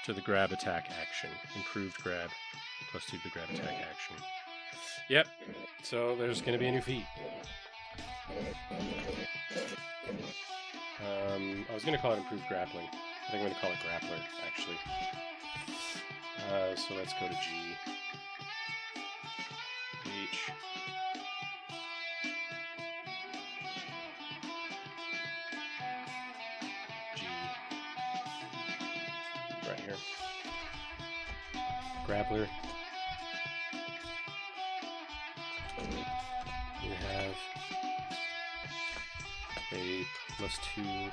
to the grab attack action. Improved grab +2 to the grab attack action. Yep, so there's going to be a new feat. I was going to call it improved grappling. I think I'm going to call it grappler, actually. So let's go to G. H. G. Right here. Grappler. You have a +2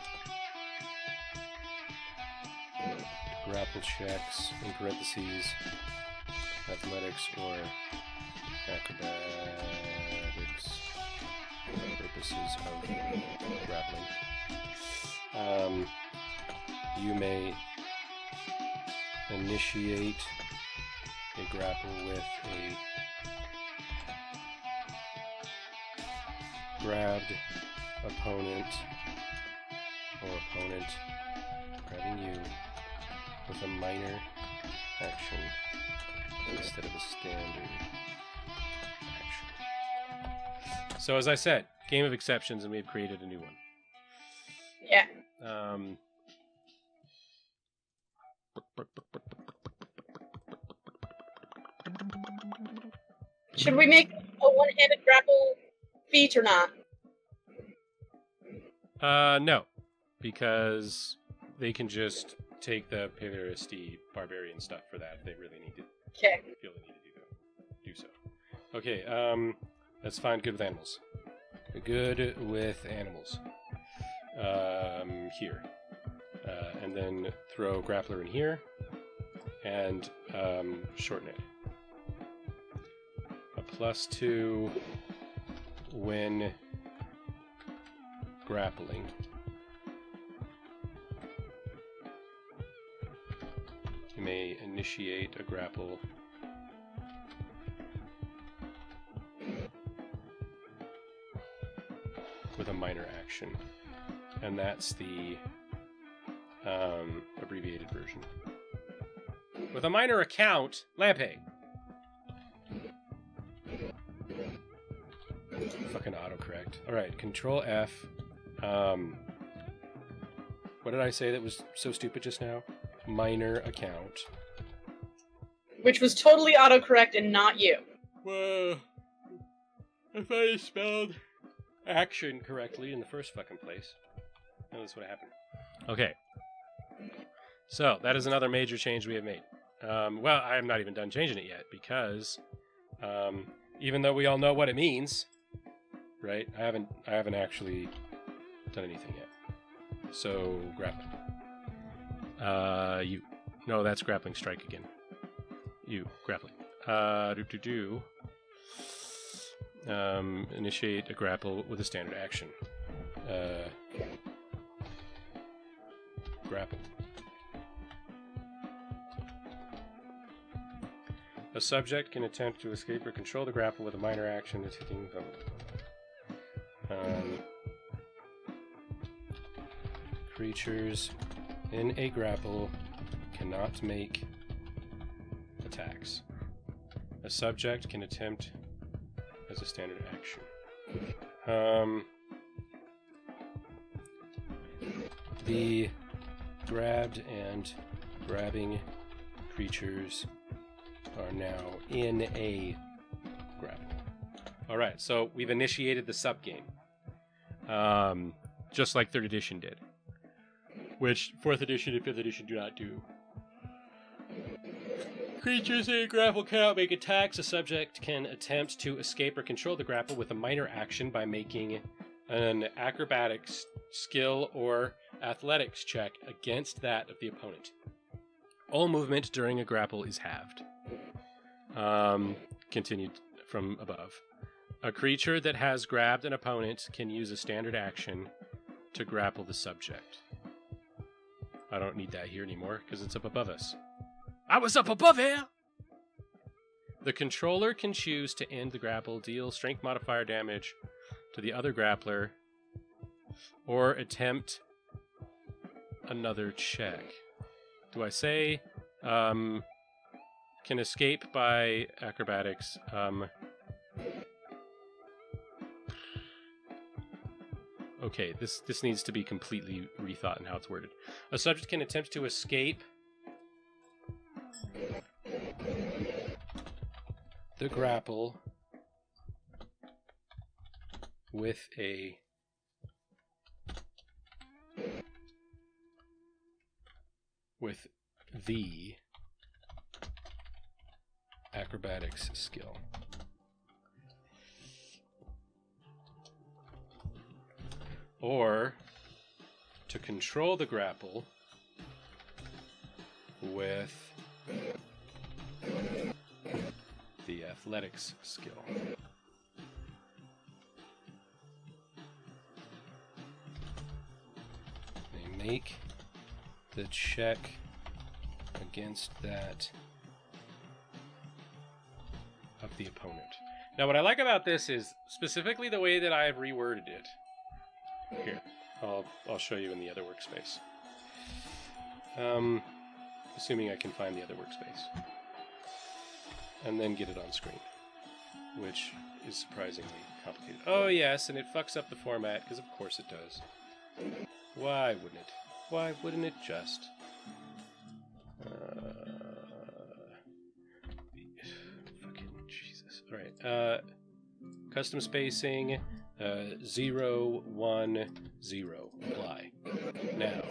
grapple checks in parentheses, athletics or acrobatics purposes of grappling. You may initiate a grapple with a grabbed opponent or opponent grabbing you with a minor action instead of a standard action. So as I said, game of exceptions, and we have created a new one. Yeah. Should we make a one-handed grapple feat or not? No, because they can just take the Palearisti barbarian stuff for that if they really need to. Okay. Feel the need to do so. Okay, let's find good with animals. Good with animals. Here. And then throw grappler in here, and shorten it. A +2 when grappling. You may initiate a grapple with a minor action, and that's the abbreviated version. With a minor account, Lampe. Fucking autocorrect. Alright, Control F. What did I say that was so stupid just now? Minor account. Which was totally autocorrect and not you. Well, if I spelled action correctly in the first fucking place, that's what happened. Okay. So, that is another major change we have made. Well, I am not even done changing it yet, because even though we all know what it means, right? I haven't actually done anything yet. So, grappling. No, that's grappling strike again. Grappling. Initiate a grapple with a standard action. Grapple. A subject can attempt to escape or control the grapple with a minor action attacking them. Creatures in a grapple cannot make attacks. A subject can attempt as a standard action. The grabbed and grabbing creatures are now in a grapple. Alright, so we've initiated the sub-game. Just like 3rd edition did. Which 4th edition and 5th edition do not do. Creatures in a grapple cannot make attacks. A subject can attempt to escape or control the grapple with a minor action by making an acrobatics skill or athletics check against that of the opponent. All movement during a grapple is halved. Continued from above. A creature that has grabbed an opponent can use a standard action to grapple the subject. I don't need that here anymore because it's up above us. I was up above here! The controller can choose to end the grapple, deal strength modifier damage to the other grappler, or attempt another check. do I say can escape by acrobatics? Okay, this needs to be completely rethought in how it's worded. A subject can attempt to escape the grapple with the acrobatics skill. Or to control the grapple with the athletics skill. They make the check against that of the opponent. Now, what I like about this is specifically the way that I have reworded it. Here, I'll show you in the other workspace. Assuming I can find the other workspace. And then get it on screen. Which is surprisingly complicated. Oh yes, and it fucks up the format, because of course it does. Why wouldn't it? Why wouldn't it just? Fucking Jesus. Alright, custom spacing, 0, 1, 0. Apply. Now,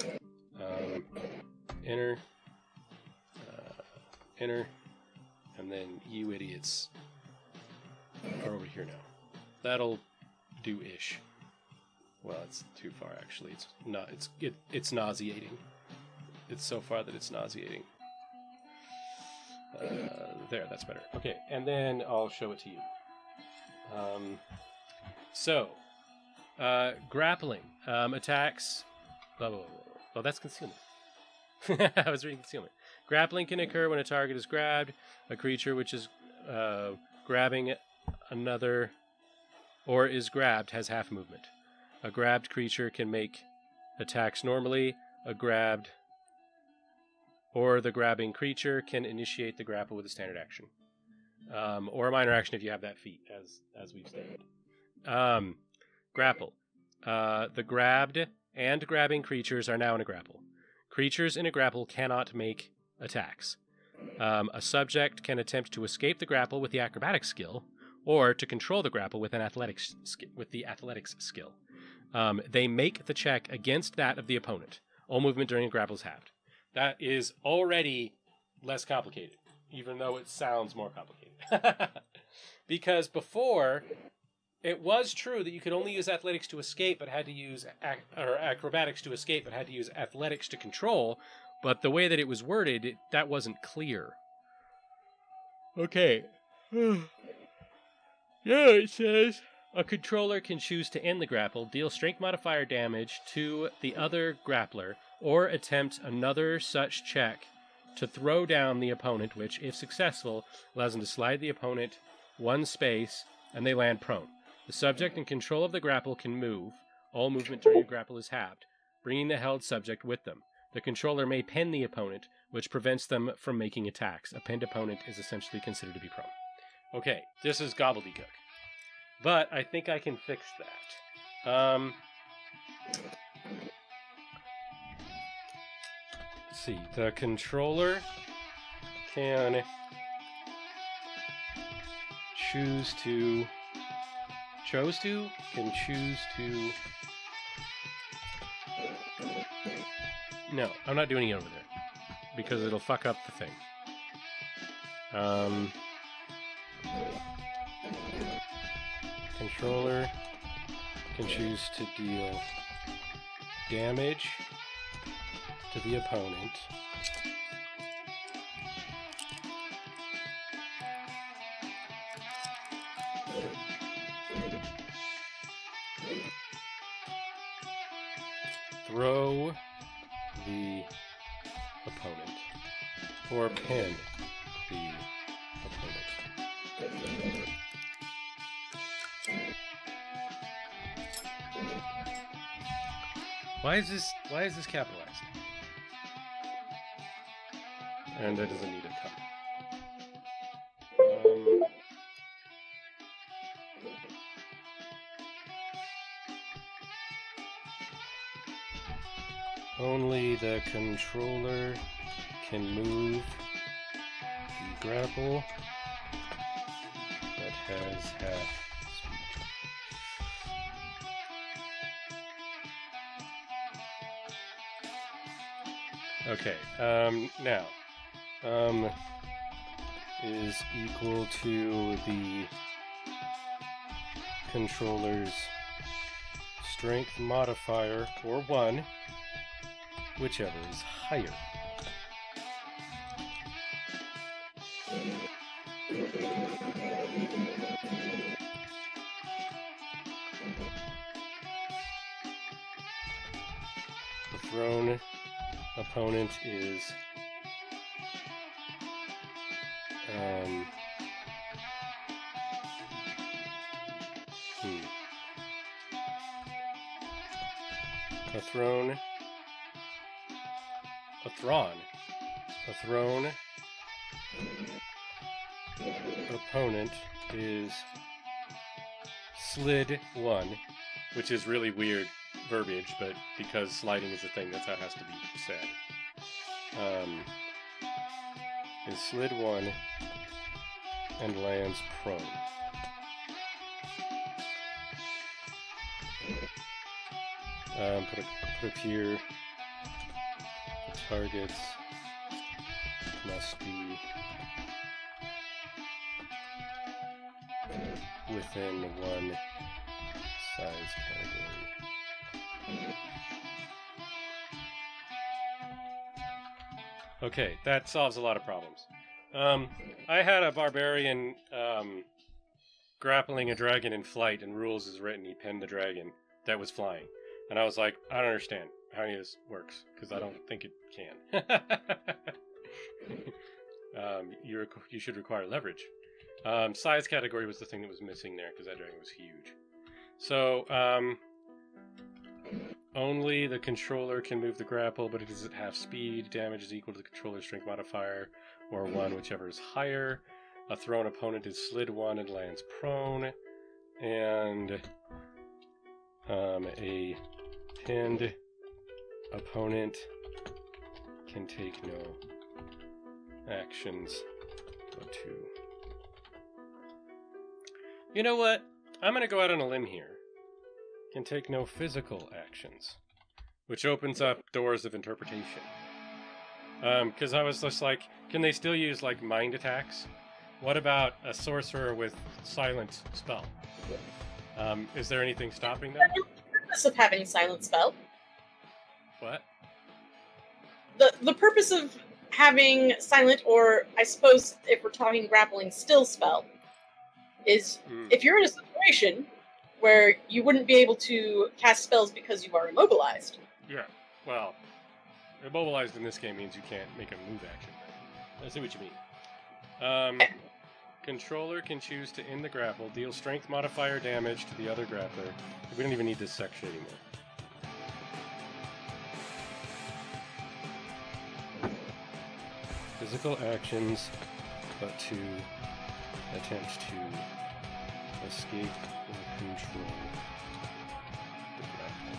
enter, enter, and then you idiots are over here now. That'll do-ish. Well, it's too far actually. It's not. It's nauseating. It's so far that it's nauseating. There, that's better. Okay, and then I'll show it to you. Grappling attacks. Blah, blah, blah, blah. Oh, that's concealment. I was reading concealment. Grappling can occur when a target is grabbed. A creature which is grabbing another or is grabbed has half movement. A grabbed creature can make attacks normally. A grabbed or the grabbing creature can initiate the grapple with a standard action. Or a minor action if you have that feat, as we've stated. Grapple. The grabbed and grabbing creatures are now in a grapple. Creatures in a grapple cannot make attacks. A subject can attempt to escape the grapple with the acrobatics skill, or to control the grapple with the athletics skill. They make the check against that of the opponent. All movement during a grapple is halved. That is already less complicated, even though it sounds more complicated. Because before, it was true that you could only use athletics to escape, but had to use acrobatics to escape, but had to use athletics to control. But the way that it was worded, that wasn't clear. Okay. Yeah, it says a controller can choose to end the grapple, deal strength modifier damage to the other grappler, or attempt another such check to throw down the opponent, which, if successful, allows them to slide the opponent one space, and they land prone. The subject in control of the grapple can move. All movement during a grapple is halved, bringing the held subject with them. The controller may pen the opponent, which prevents them from making attacks. A penned opponent is essentially considered to be prone. Okay, this is gobbledygook. But I think I can fix that. Let's see. The controller can choose to... No, I'm not doing it over there. Because it'll fuck up the thing. Controller can choose to deal damage to the opponent throw the opponent or pin the opponent. Why is this capitalized? And that doesn't need a cup. Only the controller can move the grapple that has half speed. Okay, now, is equal to the controller's strength modifier, or 1, whichever is higher. The thrown opponent is a thrown opponent is slid 1, which is really weird verbiage, but because sliding is a thing, that's how it has to be said. Is slid 1 and lands prone. Put up here. The targets must be within 1 size category. Okay, that solves a lot of problems. I had a barbarian grappling a dragon in flight, and rules is written, he pinned the dragon that was flying. And I was like, I don't understand how any of this works, because I don't think it can. You should require leverage. Size category was the thing that was missing there, because that dragon was huge. So, only the controller can move the grapple, but it doesn't have speed. Damage is equal to the controller's strength modifier, or 1, whichever is higher. A thrown opponent is slid 1 and lands prone. And a pinned opponent can take no actions but 2. You know what? I'm going to go out on a limb here. Can take no physical actions, which opens up doors of interpretation. Because I was just like, can they still use, like, mind attacks? What about a sorcerer with silent spell? Is there anything stopping them? The purpose of having silent spell. What? The purpose of having silent, or I suppose if we're talking grappling, still spell, is if you're in a situation where you wouldn't be able to cast spells because you are immobilized. Yeah, well, immobilized in this game means you can't make a move action. I see what you mean. Controller can choose to end the grapple, deal strength modifier damage to the other grappler. We don't even need this section anymore. Physical actions, but to attempt to escape or control the grapple.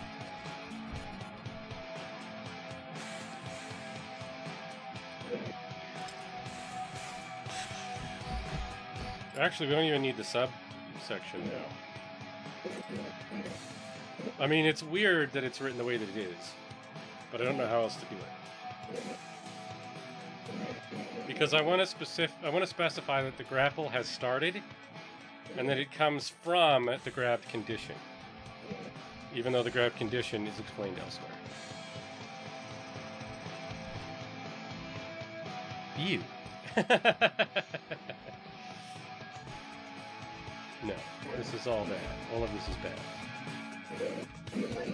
Actually, we don't even need the subsection now. I mean, it's weird that it's written the way that it is, but I don't know how else to do it. Because I want to specify that the grapple has started, and that it comes from the grabbed condition, even though the grabbed condition is explained elsewhere. You. No, this is all bad. All of this is bad. Ugh.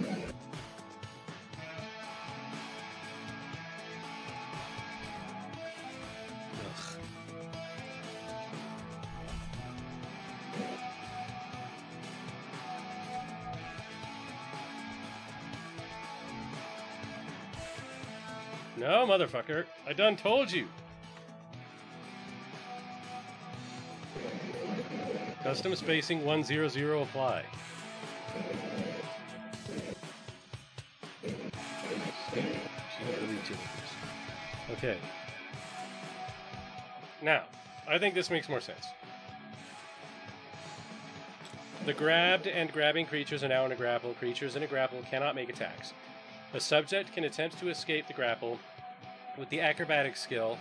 No, motherfucker. I done told you. Custom spacing 100 apply. Okay. Now, I think this makes more sense. The grabbed and grabbing creatures are now in a grapple. Creatures in a grapple cannot make attacks. A subject can attempt to escape the grapple with the acrobatic skill,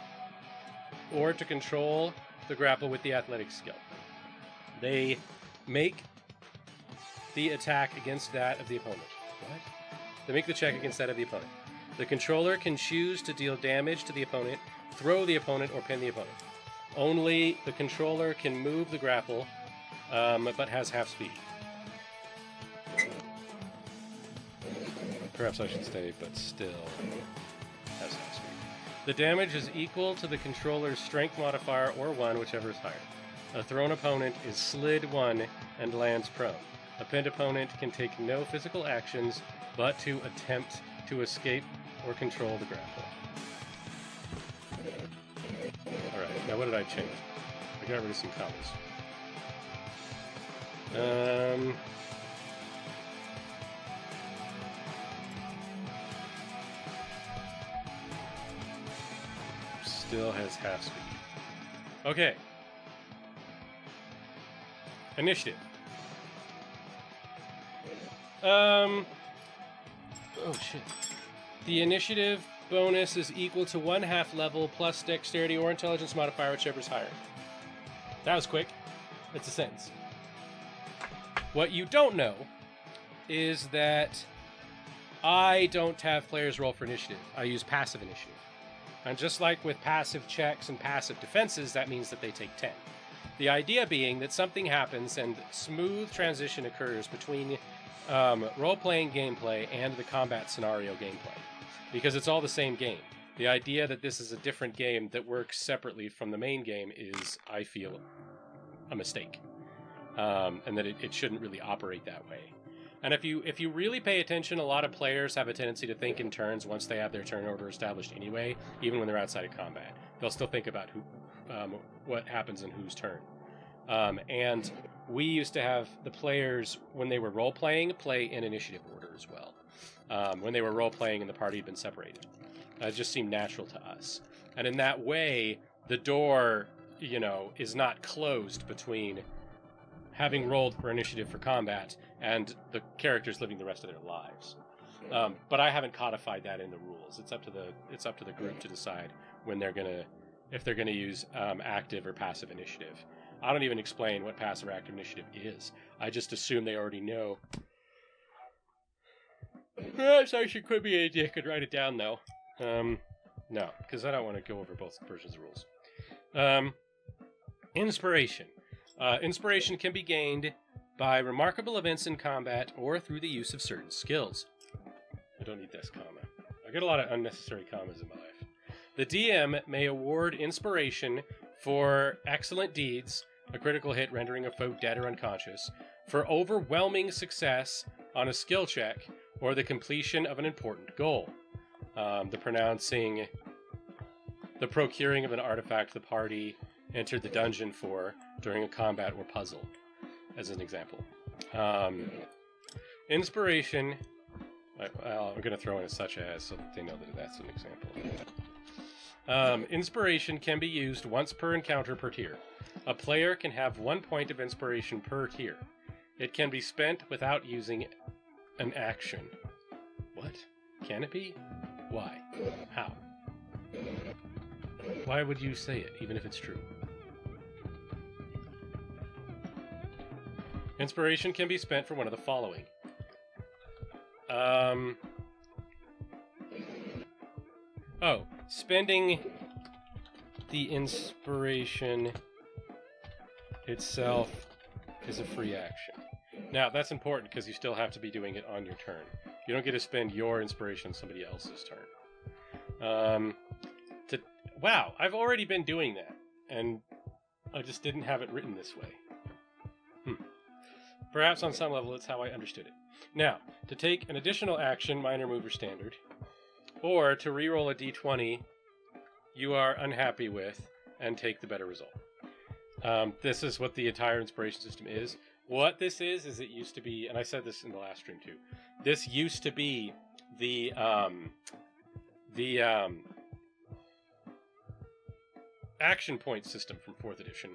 or to control the grapple with the athletic skill. They make the attack against that of the opponent. What? They make the check against that of the opponent. The controller can choose to deal damage to the opponent, throw the opponent, or pin the opponent. Only the controller can move the grapple, but has half speed. Perhaps I should stay, but still has half speed. The damage is equal to the controller's strength modifier, or 1, whichever is higher. A thrown opponent is slid 1 and lands prone. A pinned opponent can take no physical actions, but to attempt to escape or control the grapple. Alright, now what did I change? I got rid of some commas. Still has half speed. Okay. Initiative. Oh shit. The initiative bonus is equal to 1/2 level plus dexterity or intelligence modifier, whichever is higher. That was quick. It's a sentence. What you don't know is that I don't have players roll for initiative. I use passive initiative. And just like with passive checks and passive defenses, that means that they take 10. The idea being that something happens and smooth transition occurs between role-playing gameplay and the combat scenario gameplay, because it's all the same game. The idea that this is a different game that works separately from the main game is, I feel, a mistake, and that it shouldn't really operate that way. And if you really pay attention, a lot of players have a tendency to think in turns once they have their turn order established anyway, even when they're outside of combat. They'll still think about what happens in whose turn. And we used to have the players, when they were role-playing, play in initiative order as well. When they were role-playing and the party had been separated. It just seemed natural to us. And in that way, the door, is not closed between having rolled for initiative for combat and the characters living the rest of their lives. But I haven't codified that in the rules. It's up to the group to decide if they're gonna use active or passive initiative. I don't even explain what passive or active initiative is. I just assume they already know. Perhaps I should quit being a dick and write it down, though. No, because I don't want to go over both versions of rules. Inspiration. Inspiration can be gained by remarkable events in combat or through the use of certain skills. I don't need this comma. I get a lot of unnecessary commas in my life. The DM may award inspiration for excellent deeds, a critical hit rendering a foe dead or unconscious, for overwhelming success on a skill check, or the completion of an important goal. The procuring of an artifact the party entered the dungeon for during a combat or puzzle, as an example. Inspiration, I'm going to throw in a such as so that they know that that's an example. Inspiration can be used once per encounter per tier. A player can have 1 point of inspiration per tier. It can be spent without using an action. What? Can it be? Why? How? Why would you say it, even if it's true? Inspiration can be spent for one of the following. Spending the inspiration itself is a free action. Now, that's important because you still have to be doing it on your turn. You don't get to spend your inspiration on somebody else's turn. Wow, I've already been doing that, and I just didn't have it written this way. Perhaps on some level it's how I understood it. Now, to take an additional action, minor, move, or standard, or to reroll a d20 you are unhappy with and take the better result. This is what the entire inspiration system is. What this is it used to be, and I said this in the last stream too. This used to be the action point system from 4th edition,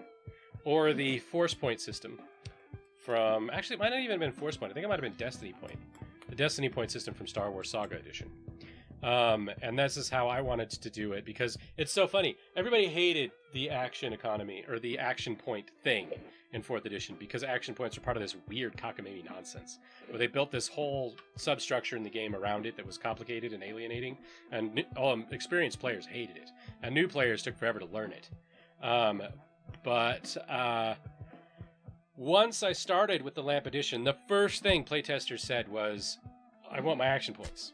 or the force point system from, actually it might not even have been force point, I think it might have been destiny point. The destiny point system from Star Wars Saga edition. And this is how I wanted to do it, because it's so funny. Everybody hated the action economy, or the action point thing in 4th edition, because action points are part of this weird cockamamie nonsense, where they built this whole substructure in the game around it that was complicated and alienating, and experienced players hated it, and new players took forever to learn it. But once I started with the Lampedition, the first thing playtesters said was, I want my action points.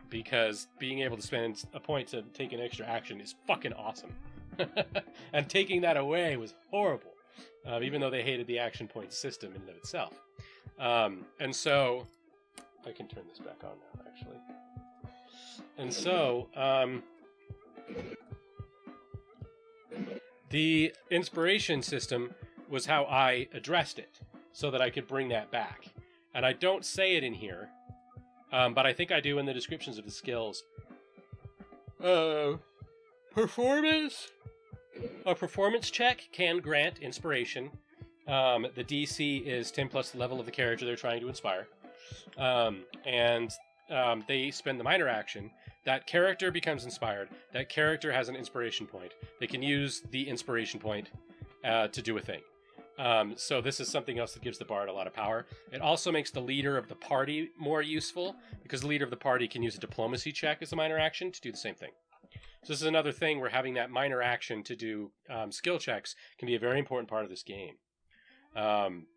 Because being able to spend a point to take an extra action is fucking awesome. And taking that away was horrible. Even though they hated the action point system in and of itself. And so, I can turn this back on now, actually. And so, the inspiration system was how I addressed it, so that I could bring that back. And I don't say it in here, but I think I do in the descriptions of the skills. Performance? A performance check can grant inspiration. The DC is 10 plus the level of the character they're trying to inspire. And they spend the minor action. That character becomes inspired. That character has an inspiration point. They can use the inspiration point to do a thing. So this is something else that gives the bard a lot of power. It also makes the leader of the party more useful, because the leader of the party can use a diplomacy check as a minor action to do the same thing. So this is another thing where having that minor action to do skill checks can be a very important part of this game.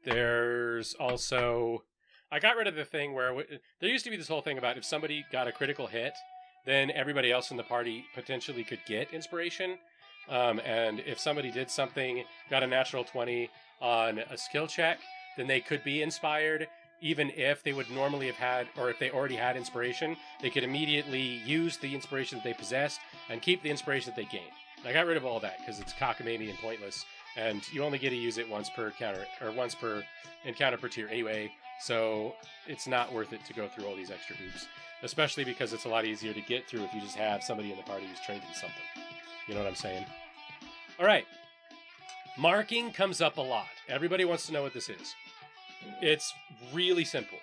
There's also... I got rid of the thing where... There used to be this whole thing about if somebody got a critical hit, then everybody else in the party potentially could get inspiration. And if somebody did something, got a natural 20 on a skill check, then they could be inspired, even if they would normally have had, or if they already had inspiration, they could immediately use the inspiration that they possessed and keep the inspiration that they gained. And I got rid of all that because it's cockamamie and pointless, and you only get to use it once per encounter, or once per encounter per tier anyway, so it's not worth it to go through all these extra hoops, especially because it's a lot easier to get through if you just have somebody in the party who's trained in something. You know what I'm saying? All right. Marking comes up a lot. Everybody wants to know what this is. It's really simple.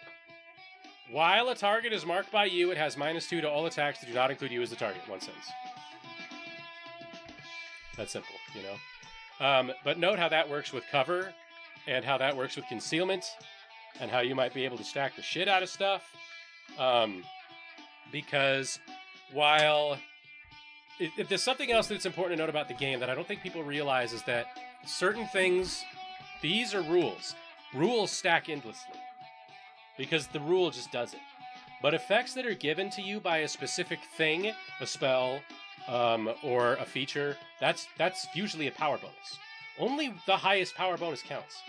While a target is marked by you, it has -2 to all attacks that do not include you as the target. One sentence. That's simple, you know? But note how that works with cover, and how that works with concealment, and how you might be able to stack the shit out of stuff. Because while... If there's something else that's important to note about the game that I don't think people realize is that certain things, these are rules. Rules stack endlessly. Because the rule just does it. But effects that are given to you by a specific thing, a spell, or a feature, that's usually a power bonus. Only the highest power bonus counts.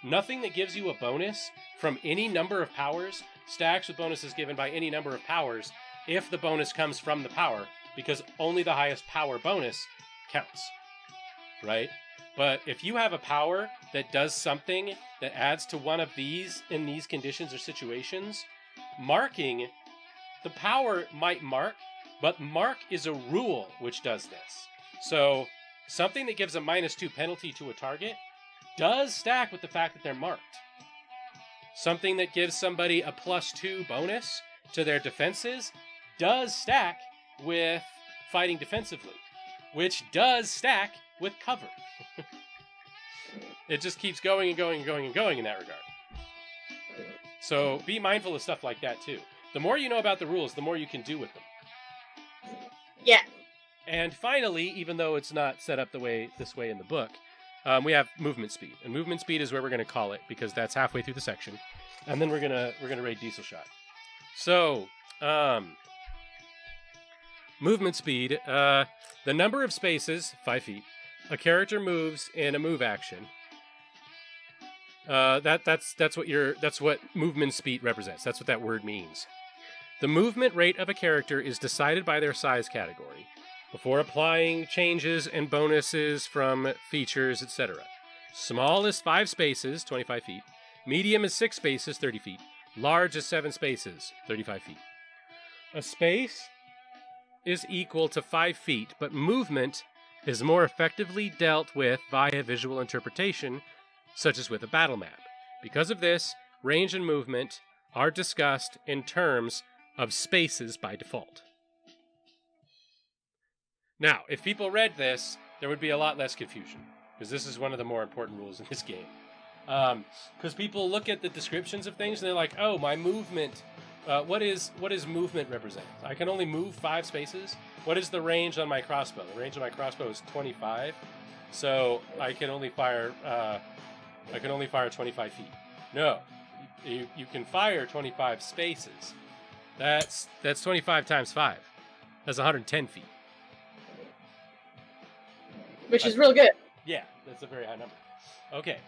Nothing that gives you a bonus from any number of powers stacks with bonuses given by any number of powers if the bonus comes from the power, because only the highest power bonus counts, right? But if you have a power that does something that adds to one of these in these conditions or situations, marking, the power might mark, but mark is a rule which does this. So something that gives a -2 penalty to a target does stack with the fact that they're marked. Something that gives somebody a +2 bonus to their defenses does stack with fighting defensively, which does stack with cover. It just keeps going and going and going and going in that regard. So be mindful of stuff like that too. The more you know about the rules, the more you can do with them. Yeah. And finally, even though it's not set up this way in the book, we have movement speed. And movement speed is where we're going to call it, because that's halfway through the section. And then we're gonna raid Diesel Shot. So, movement speed, the number of spaces, 5 feet, a character moves in a move action. That's what movement speed represents. That's what that word means. The movement rate of a character is decided by their size category. before applying changes and bonuses from features, etc. Small is 5 spaces, 25 feet. Medium is 6 spaces, 30 feet. Large is 7 spaces, 35 feet. A space is equal to 5 feet, but movement is more effectively dealt with via visual interpretation, such as with a battle map. Because of this, range and movement are discussed in terms of spaces by default. Now, if people read this, there would be a lot less confusion, because this is one of the more important rules in this game. Because people look at the descriptions of things and they're like, oh, my movement, what is movement represent? I can only move 5 spaces. What is the range on my crossbow? The range on my crossbow is 25, so I can only fire 25 feet. No, you can fire 25 spaces. That's 25 times 5. That's 110 feet. Which is real good. Yeah, that's a very high number. Okay,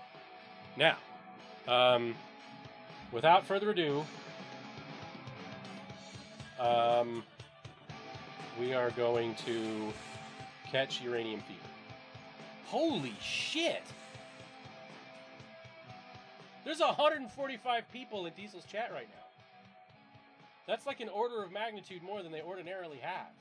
now, without further ado, we are going to catch uranium fever. Holy shit! There's 145 people in Diesel's chat right now. That's like an order of magnitude more than they ordinarily have.